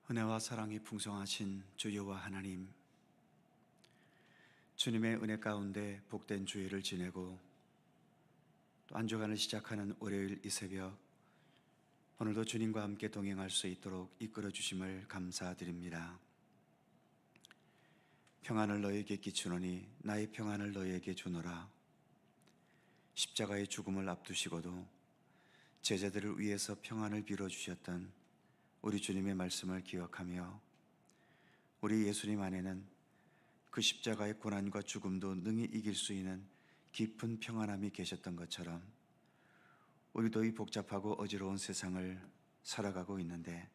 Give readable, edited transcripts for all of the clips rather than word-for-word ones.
은혜와 사랑이 풍성하신 주 여호와 하나님, 주님의 은혜 가운데 복된 주일을 지내고 또 한 주간을 시작하는 월요일 이 새벽, 오늘도 주님과 함께 동행할 수 있도록 이끌어 주심을 감사드립니다. 평안을 너에게 끼치노니 나의 평안을 너에게 주노라. 십자가의 죽음을 앞두시고도 제자들을 위해서 평안을 빌어주셨던 우리 주님의 말씀을 기억하며 우리 예수님 안에는 그 십자가의 고난과 죽음도 능히 이길 수 있는 깊은 평안함이 계셨던 것처럼 우리도 이 복잡하고 어지러운 세상을 살아가고 있는데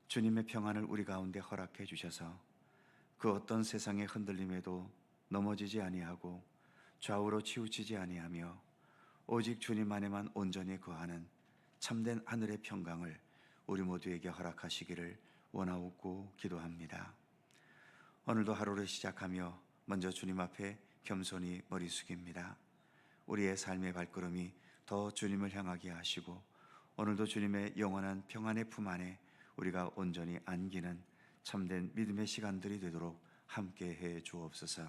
주님의 평안을 우리 가운데 허락해 주셔서 그 어떤 세상의 흔들림에도 넘어지지 아니하고 좌우로 치우치지 아니하며 오직 주님 안에만 온전히 거하는 참된 하늘의 평강을 우리 모두에게 허락하시기를 원하옵고 기도합니다. 오늘도 하루를 시작하며 먼저 주님 앞에 겸손히 머리 숙입니다. 우리의 삶의 발걸음이 더 주님을 향하게 하시고 오늘도 주님의 영원한 평안의 품 안에 우리가 온전히 안기는 참된 믿음의 시간들이 되도록 함께해 주옵소서.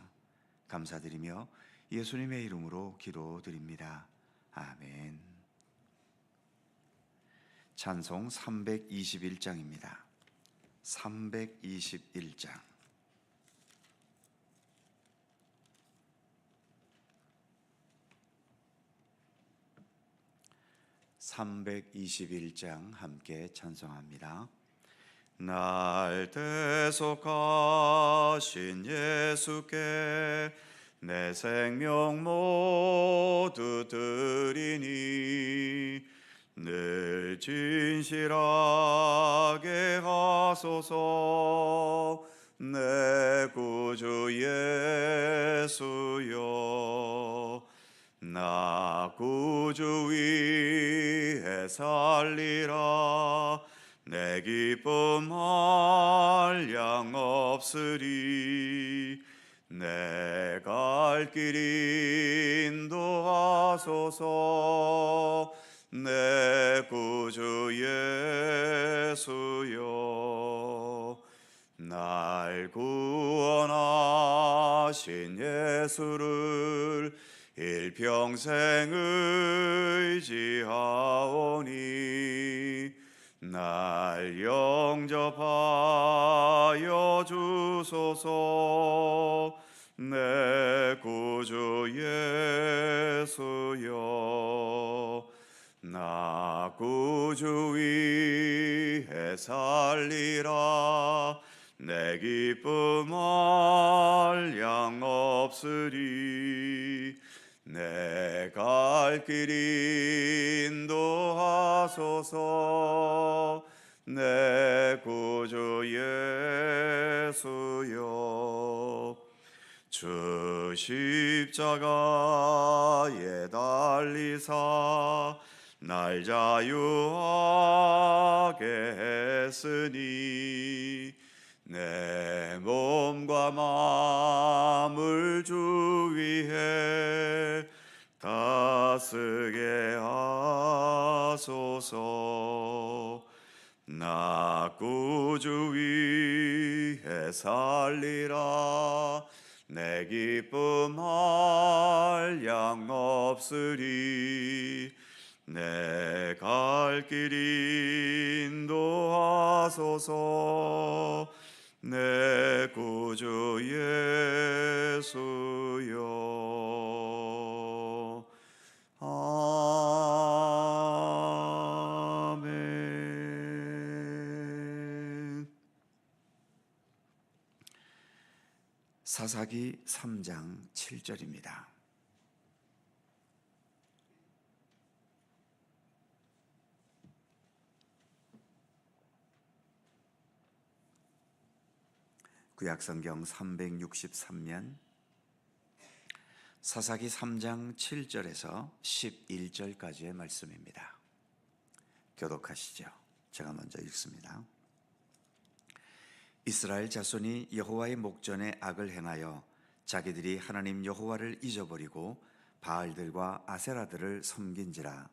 감사드리며 예수님의 이름으로 기도드립니다. 아멘. 찬송 321장입니다. 321장. 321장 함께 찬송합니다. 날 대속하신 예수께 내 생명 모두 드리니 늘 진실하게 하소서. 내 구주 예수여, 나 구주 위에 살리라. 내 기쁨 한량 없으리. 내 갈 길 인도하소서. 내 구주 예수여, 날 구원하신 예수를 일평생 의지하오니 날 영접하여 주소서. 내 구주 예수여, 나 구주 위에 살리라. 내 기쁨 한량 없으리. 내 갈 길 인도하소서. 내 구주 예수여, 주 십자가에 달리사 날 자유하게 했으니 내 몸과 마음을 주 위해 다스게 하소서. 나 구주 위에 살리라. 내 기쁨 한량 없으리. 내 갈 길 인도하소서. 내 구주 예수여. 아멘. 사사기 3장 7절입니다. 구약성경 363면 사사기 3장 7절에서 11절까지의 말씀입니다. 교독하시죠. 제가 먼저 읽습니다. 이스라엘 자손이 여호와의 목전에 악을 행하여 자기들이 하나님 여호와를 잊어버리고 바알들과 아세라들을 섬긴지라.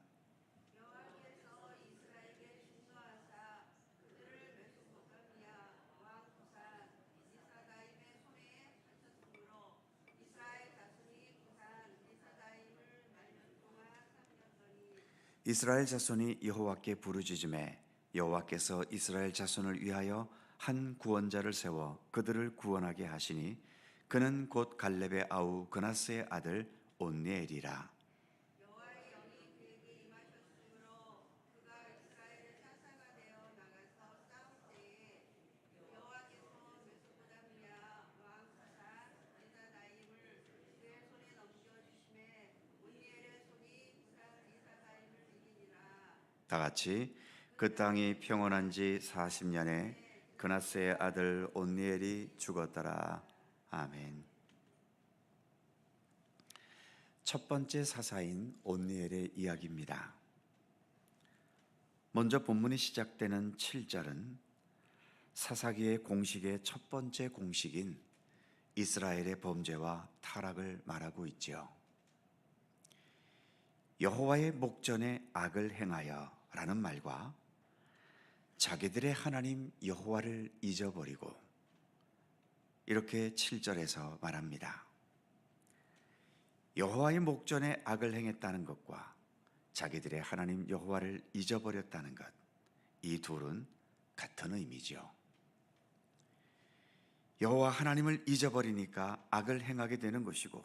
이스라엘 자손이 여호와께 부르짖음에 여호와께서 이스라엘 자손을 위하여 한 구원자를 세워 그들을 구원하게 하시니 그는 곧 갈렙의 아우 그나스의 아들 온니엘이라. 여호와의 영이 그에게 임하셨으므로 그가 이스라엘의 사사가 되어 나가서 싸울 때에 여호와께서 메소포다미아 왕 구산 리사다임을 그의 손에 넘겨주심에 온니엘의 손이 구산 리사다임을 이기니라. 다 같이 그 땅이 평온한 지 40년에 그나스의 아들 온니엘이 죽었더라. 아멘. 첫 번째 사사인 온니엘의 이야기입니다. 먼저 본문이 시작되는 7절은 사사기의 공식의 첫 번째 공식인 이스라엘의 범죄와 타락을 말하고 있지요. 여호와의 목전에 악을 행하여 라는 말과 자기들의 하나님 여호와를 잊어버리고 이렇게 7절에서 말합니다. 여호와의 목전에 악을 행했다는 것과 자기들의 하나님 여호와를 잊어버렸다는 것, 이 둘은 같은 의미죠. 여호와 하나님을 잊어버리니까 악을 행하게 되는 것이고,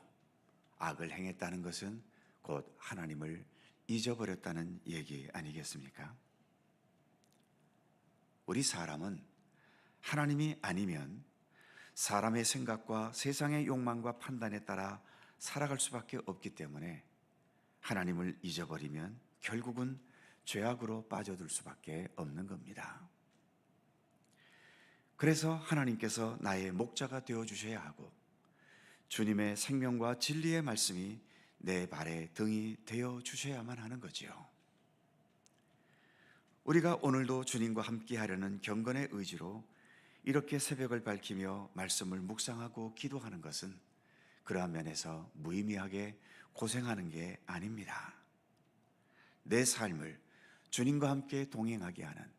악을 행했다는 것은 곧 하나님을 잊어버렸다는 얘기 아니겠습니까? 우리 사람은 하나님이 아니면 사람의 생각과 세상의 욕망과 판단에 따라 살아갈 수밖에 없기 때문에 하나님을 잊어버리면 결국은 죄악으로 빠져들 수밖에 없는 겁니다. 그래서 하나님께서 나의 목자가 되어 주셔야 하고 주님의 생명과 진리의 말씀이 내 발의 등이 되어 주셔야만 하는 거지요. 우리가 오늘도 주님과 함께 하려는 경건의 의지로 이렇게 새벽을 밝히며 말씀을 묵상하고 기도하는 것은 그러한 면에서 무의미하게 고생하는 게 아닙니다. 내 삶을 주님과 함께 동행하게 하는,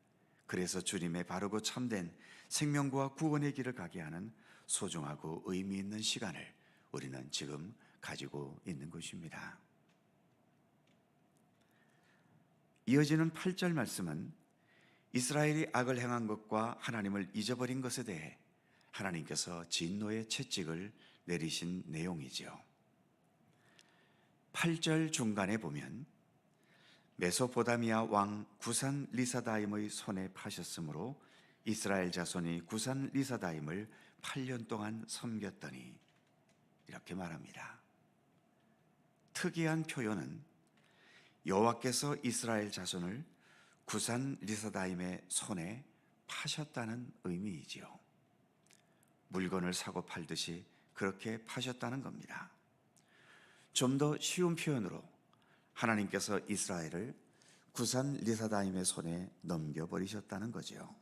그래서 주님의 바르고 참된 생명과 구원의 길을 가게 하는 소중하고 의미 있는 시간을 우리는 지금 가지고 있는 것입니다. 이어지는 8절 말씀은 이스라엘이 악을 행한 것과 하나님을 잊어버린 것에 대해 하나님께서 진노의 채찍을 내리신 내용이지요. 8절 중간에 보면 메소포다미아 왕 구산 리사다임의 손에 파셨으므로 이스라엘 자손이 구산 리사다임을 8년 동안 섬겼더니, 이렇게 말합니다. 특이한 표현은 여호와께서 이스라엘 자손을 구산 리사다임의 손에 파셨다는 의미이지요. 물건을 사고 팔듯이 그렇게 파셨다는 겁니다. 좀 더 쉬운 표현으로 하나님께서 이스라엘을 구산 리사다임의 손에 넘겨버리셨다는 거지요.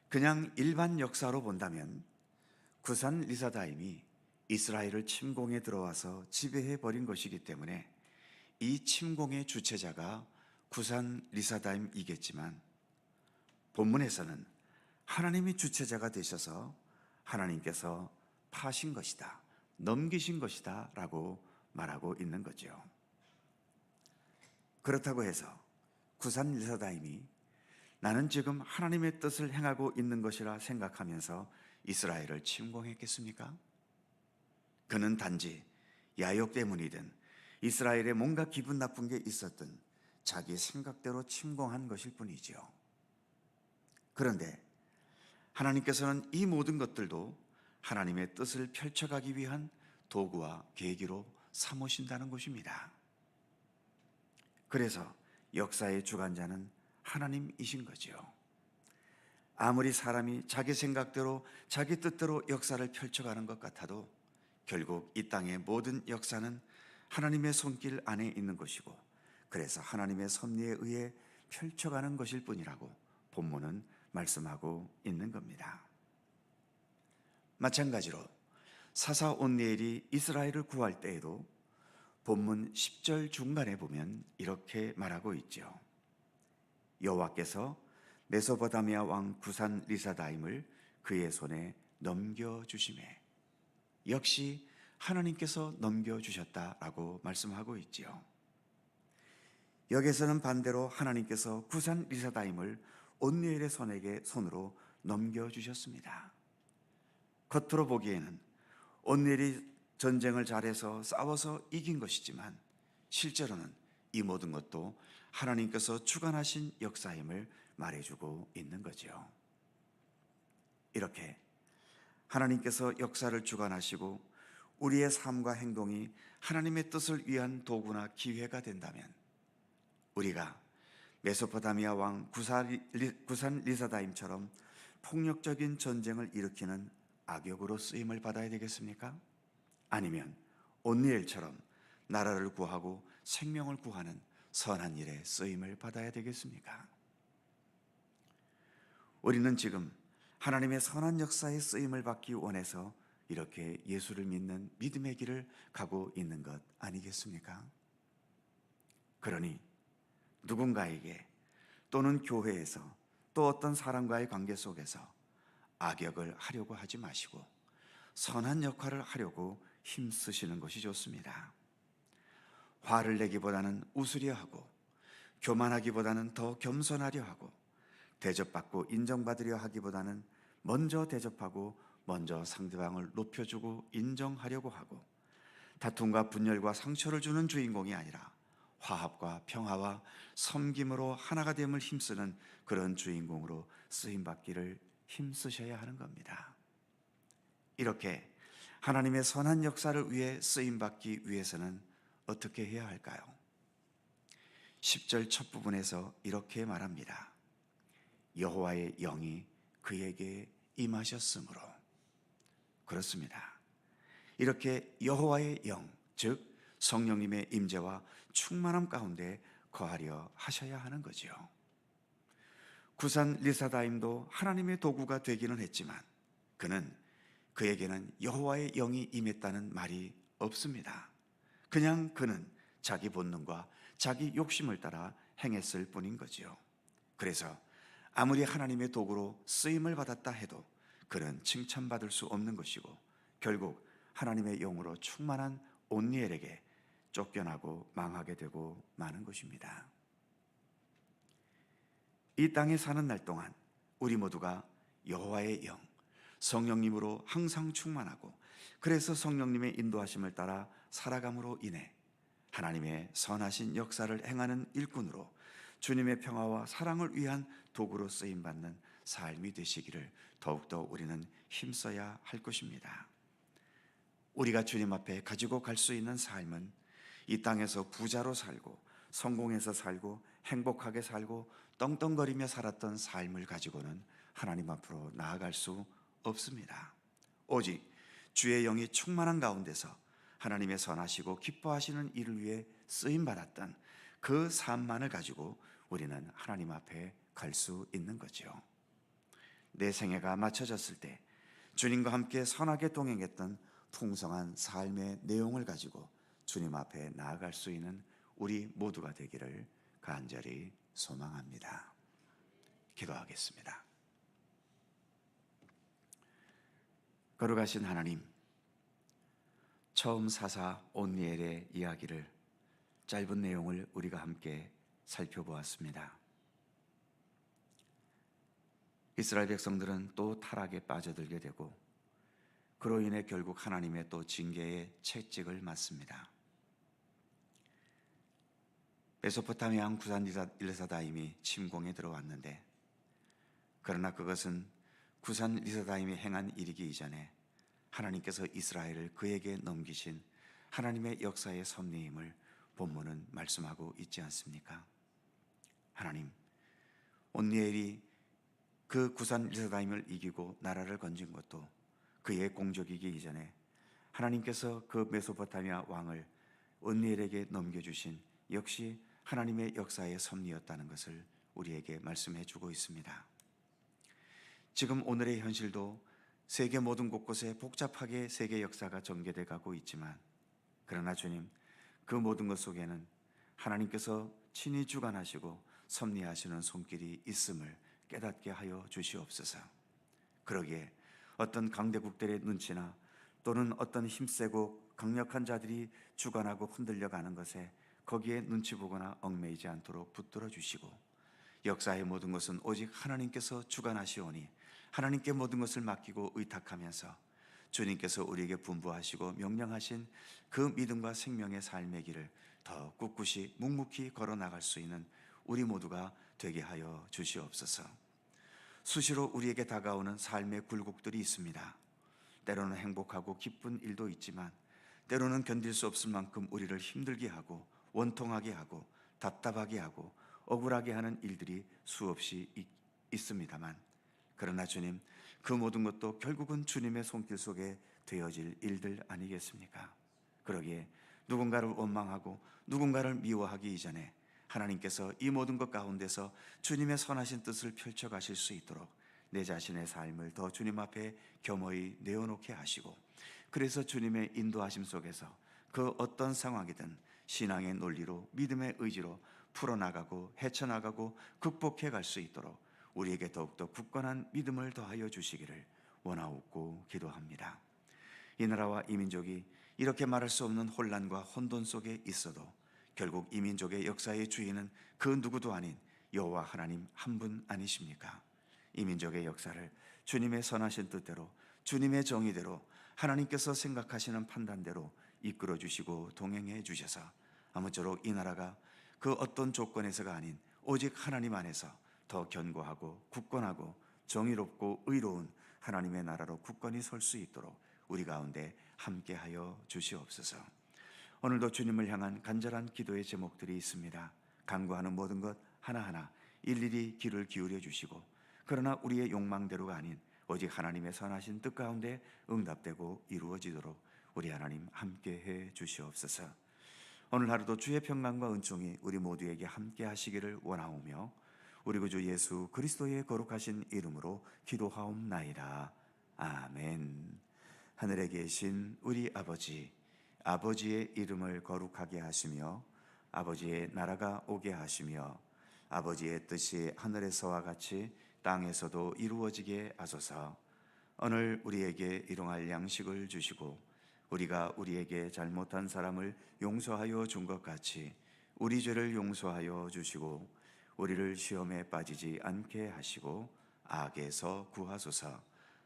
그냥 일반 역사로 본다면 구산 리사다임이 이스라엘을 침공에 들어와서 지배해 버린 것이기 때문에 이 침공의 주체자가 구산 리사다임이겠지만, 본문에서는 하나님이 주체자가 되셔서 하나님께서 파신 것이다, 넘기신 것이다 라고 말하고 있는 거죠. 그렇다고 해서 구산 리사다임이 나는 지금 하나님의 뜻을 행하고 있는 것이라 생각하면서 이스라엘을 침공했겠습니까? 그는 단지 야욕 때문이든 이스라엘에 뭔가 기분 나쁜 게 있었든 자기 생각대로 침공한 것일 뿐이지요. 그런데 하나님께서는 이 모든 것들도 하나님의 뜻을 펼쳐가기 위한 도구와 계기로 삼으신다는 것입니다. 그래서 역사의 주관자는 하나님이신 거지요. 아무리 사람이 자기 생각대로 자기 뜻대로 역사를 펼쳐가는 것 같아도 결국 이 땅의 모든 역사는 하나님의 손길 안에 있는 것이고, 그래서 하나님의 섭리에 의해 펼쳐가는 것일 뿐이라고 본문은 말씀하고 있는 겁니다. 마찬가지로 사사 온니엘이 이스라엘을 구할 때에도 본문 10절 중간에 보면 이렇게 말하고 있죠. 여호와께서 메소포다미아 왕 구산 리사다임을 그의 손에 넘겨주심에, 역시 하나님께서 넘겨주셨다라고 말씀하고 있지요. 여기서는 반대로 하나님께서 구산 리사다임을 온니엘의 손으로 넘겨주셨습니다. 겉으로 보기에는 온니엘이 전쟁을 잘해서 싸워서 이긴 것이지만 실제로는 이 모든 것도 하나님께서 주관하신 역사임을 말해주고 있는 거죠. 이렇게 하나님께서 역사를 주관하시고 우리의 삶과 행동이 하나님의 뜻을 위한 도구나 기회가 된다면 우리가 메소포타미아 왕 구산 리사다임처럼 폭력적인 전쟁을 일으키는 악역으로 쓰임을 받아야 되겠습니까? 아니면 온니엘처럼 나라를 구하고 생명을 구하는 선한 일에 쓰임을 받아야 되겠습니까? 우리는 지금 하나님의 선한 역사에 쓰임을 받기 원해서 이렇게 예수를 믿는 믿음의 길을 가고 있는 것 아니겠습니까? 그러니 누군가에게 또는 교회에서 또 어떤 사람과의 관계 속에서 악역을 하려고 하지 마시고 선한 역할을 하려고 힘쓰시는 것이 좋습니다. 화를 내기보다는 웃으려 하고 교만하기보다는 더 겸손하려 하고 대접받고 인정받으려 하기보다는 먼저 대접하고 먼저 상대방을 높여주고 인정하려고 하고 다툼과 분열과 상처를 주는 주인공이 아니라 화합과 평화와 섬김으로 하나가 됨을 힘쓰는 그런 주인공으로 쓰임받기를 힘쓰셔야 하는 겁니다. 이렇게 하나님의 선한 역사를 위해 쓰임받기 위해서는 어떻게 해야 할까요? 10절 첫 부분에서 이렇게 말합니다. 여호와의 영이 그에게 임하셨으므로. 그렇습니다. 이렇게 여호와의 영, 즉 성령님의 임재와 충만함 가운데 거하려 하셔야 하는 거죠. 구산 리사다임도 하나님의 도구가 되기는 했지만 그에게는 여호와의 영이 임했다는 말이 없습니다. 그냥 그는 자기 본능과 자기 욕심을 따라 행했을 뿐인 거지요. 그래서 아무리 하나님의 도구로 쓰임을 받았다 해도 그는 칭찬받을 수 없는 것이고 결국 하나님의 영으로 충만한 온니엘에게 쫓겨나고 망하게 되고 마는 것입니다. 이 땅에 사는 날 동안 우리 모두가 여호와의 영, 성령님으로 항상 충만하고 그래서 성령님의 인도하심을 따라 살아감으로 인해 하나님의 선하신 역사를 행하는 일꾼으로 주님의 평화와 사랑을 위한 도구로 쓰임받는 삶이 되시기를 더욱더 우리는 힘써야 할 것입니다. 우리가 주님 앞에 가지고 갈 수 있는 삶은 이 땅에서 부자로 살고 성공해서 살고 행복하게 살고 떵떵거리며 살았던 삶을 가지고는 하나님 앞으로 나아갈 수 없습니다. 오직 주의 영이 충만한 가운데서 하나님의 선하시고 기뻐하시는 일을 위해 쓰임받았던 그 삶만을 가지고 우리는 하나님 앞에 갈 수 있는 거죠. 내 생애가 맞춰졌을 때 주님과 함께 선하게 동행했던 풍성한 삶의 내용을 가지고 주님 앞에 나아갈 수 있는 우리 모두가 되기를 간절히 소망합니다. 기도하겠습니다. 거룩하신 하나님, 처음 사사 온니엘의 이야기를 짧은 내용을 우리가 함께 살펴보았습니다. 이스라엘 백성들은 또 타락에 빠져들게 되고 그로 인해 결국 하나님의 또 징계의 채찍을 맞습니다. 메소포타미아 왕 구산 리사다임이 침공에 들어왔는데 그러나 그것은 구산 리사다임이 행한 일이기 이전에 하나님께서 이스라엘을 그에게 넘기신 하나님의 역사의 섭리임을 본문은 말씀하고 있지 않습니까? 하나님, 온니엘이 그 구산 리사다임을 이기고 나라를 건진 것도 그의 공적이기 이전에 하나님께서 그 메소포타미아 왕을 온니엘에게 넘겨주신 역시 하나님의 역사의 섭리였다는 것을 우리에게 말씀해 주고 있습니다. 지금 오늘의 현실도 세계 모든 곳곳에 복잡하게 세계 역사가 전개돼 가고 있지만 그러나 주님, 그 모든 것 속에는 하나님께서 친히 주관하시고 섭리하시는 손길이 있음을 깨닫게 하여 주시옵소서. 그러기에 어떤 강대국들의 눈치나 또는 어떤 힘세고 강력한 자들이 주관하고 흔들려가는 것에 거기에 눈치 보거나 얽매이지 않도록 붙들어 주시고, 역사의 모든 것은 오직 하나님께서 주관하시오니 하나님께 모든 것을 맡기고 의탁하면서 주님께서 우리에게 분부하시고 명령하신 그 믿음과 생명의 삶의 길을 더 꿋꿋이 묵묵히 걸어나갈 수 있는 우리 모두가 되게 하여 주시옵소서. 수시로 우리에게 다가오는 삶의 굴곡들이 있습니다. 때로는 행복하고 기쁜 일도 있지만 때로는 견딜 수 없을 만큼 우리를 힘들게 하고 원통하게 하고 답답하게 하고 억울하게 하는 일들이 수없이 있습니다만, 그러나 주님, 그 모든 것도 결국은 주님의 손길 속에 되어질 일들 아니겠습니까? 그러기에 누군가를 원망하고 누군가를 미워하기 이전에 하나님께서 이 모든 것 가운데서 주님의 선하신 뜻을 펼쳐가실 수 있도록 내 자신의 삶을 더 주님 앞에 겸허히 내어놓게 하시고, 그래서 주님의 인도하심 속에서 그 어떤 상황이든 신앙의 논리로 믿음의 의지로 풀어나가고 헤쳐나가고 극복해 갈 수 있도록 우리에게 더욱더 굳건한 믿음을 더하여 주시기를 원하옵고 기도합니다. 이 나라와 이 민족이 이렇게 말할 수 없는 혼란과 혼돈 속에 있어도 결국 이 민족의 역사의 주인은 그 누구도 아닌 여호와 하나님 한 분 아니십니까? 이 민족의 역사를 주님의 선하신 뜻대로, 주님의 정의대로, 하나님께서 생각하시는 판단대로 이끌어 주시고 동행해 주셔서 아무쪼록 이 나라가 그 어떤 조건에서가 아닌 오직 하나님 안에서 더 견고하고 굳건하고 정의롭고 의로운 하나님의 나라로 굳건히 설 수 있도록 우리 가운데 함께하여 주시옵소서. 오늘도 주님을 향한 간절한 기도의 제목들이 있습니다. 간구하는 모든 것 하나하나 일일이 귀를 기울여 주시고, 그러나 우리의 욕망대로가 아닌 오직 하나님의 선하신 뜻 가운데 응답되고 이루어지도록 우리 하나님 함께해 주시옵소서. 오늘 하루도 주의 평강과 은총이 우리 모두에게 함께 하시기를 원하오며, 우리 구주 예수 그리스도의 거룩하신 이름으로 기도하옵나이다. 아멘. 하늘에 계신 우리 아버지, 아버지의 이름을 거룩하게 하시며 아버지의 나라가 오게 하시며 아버지의 뜻이 하늘에서와 같이 땅에서도 이루어지게 하소서. 오늘 우리에게 일용할 양식을 주시고 우리가 우리에게 잘못한 사람을 용서하여 준 것 같이 우리 죄를 용서하여 주시고 우리를 시험에 빠지지 않게 하시고 악에서 구하소서.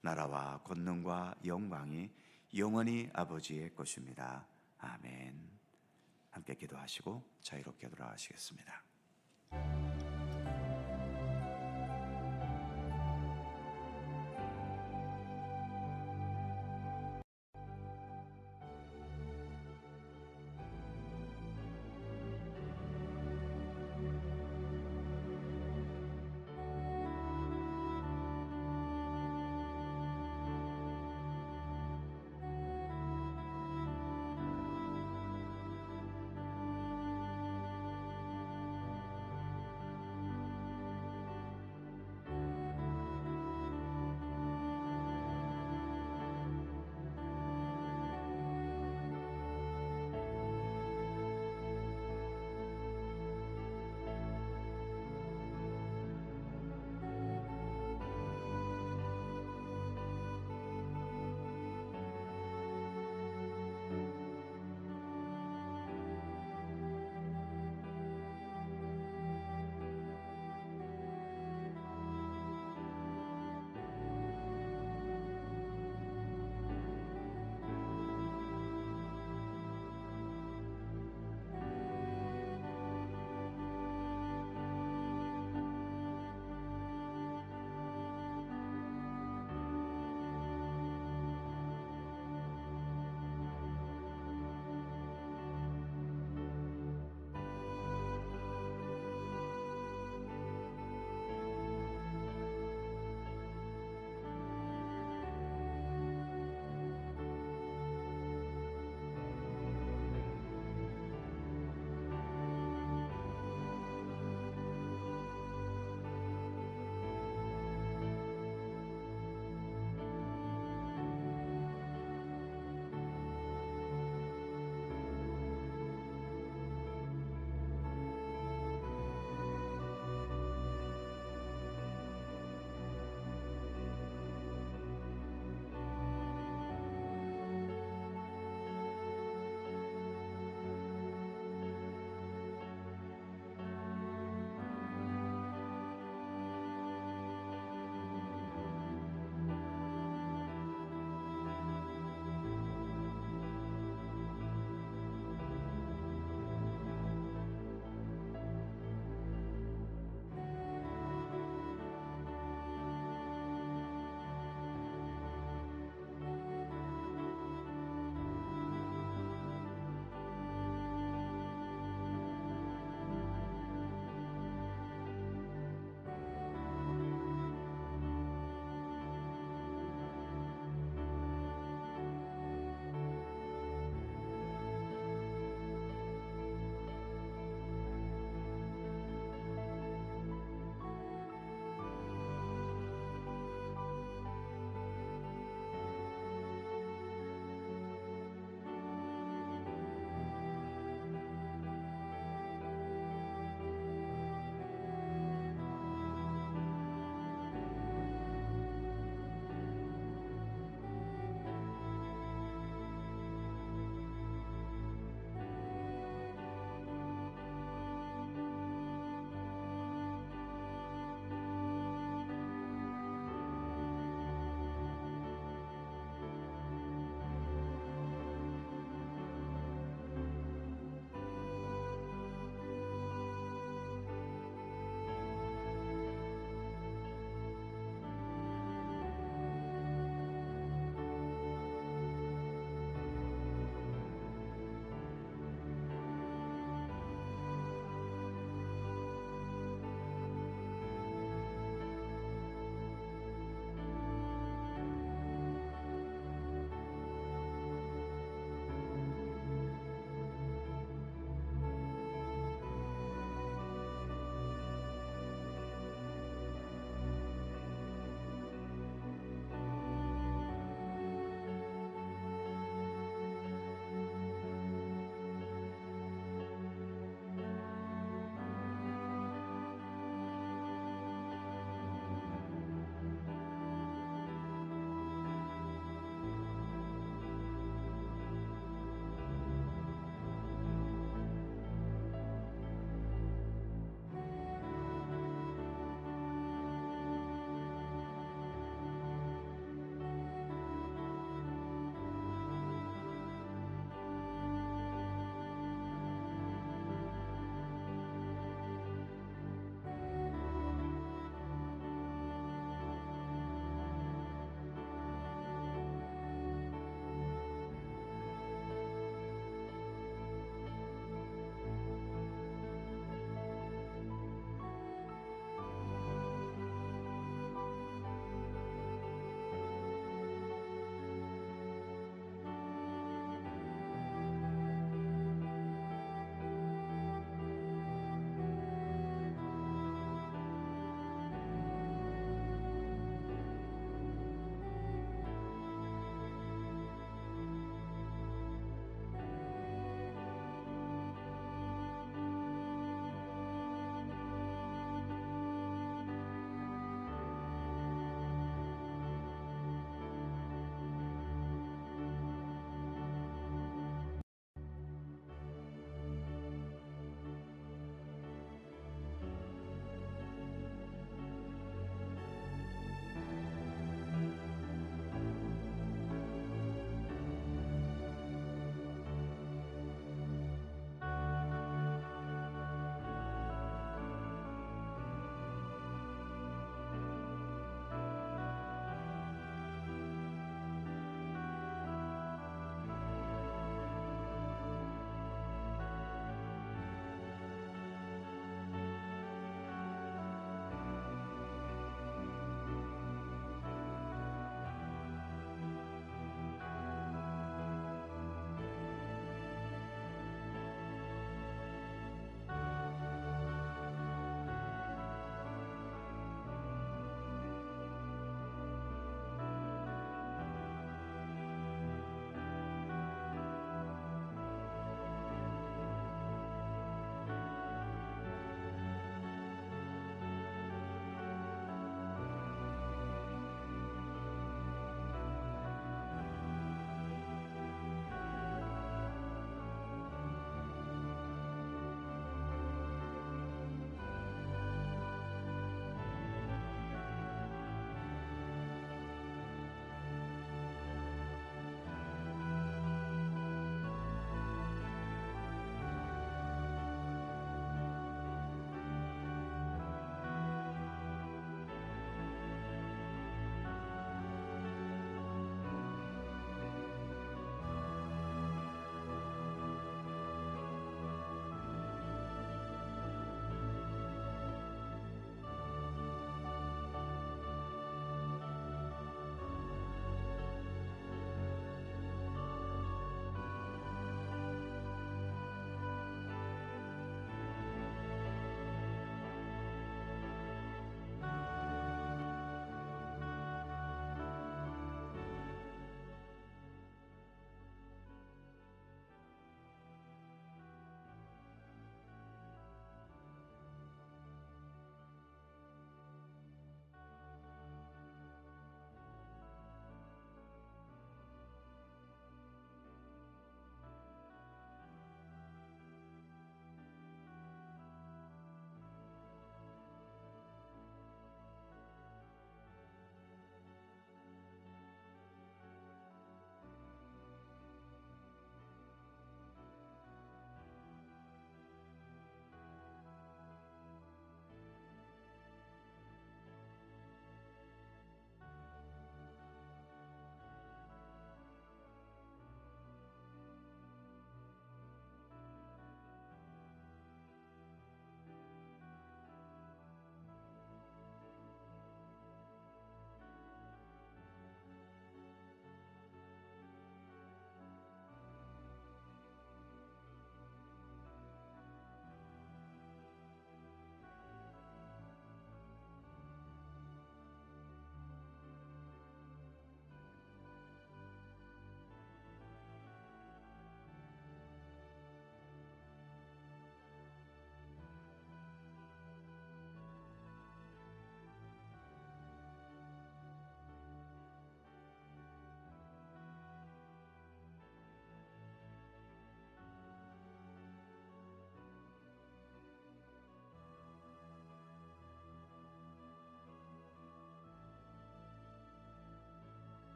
나라와 권능과 영광이 영원히 아버지의 것입니다. 아멘. 함께 기도하시고 자유롭게 돌아가시겠습니다.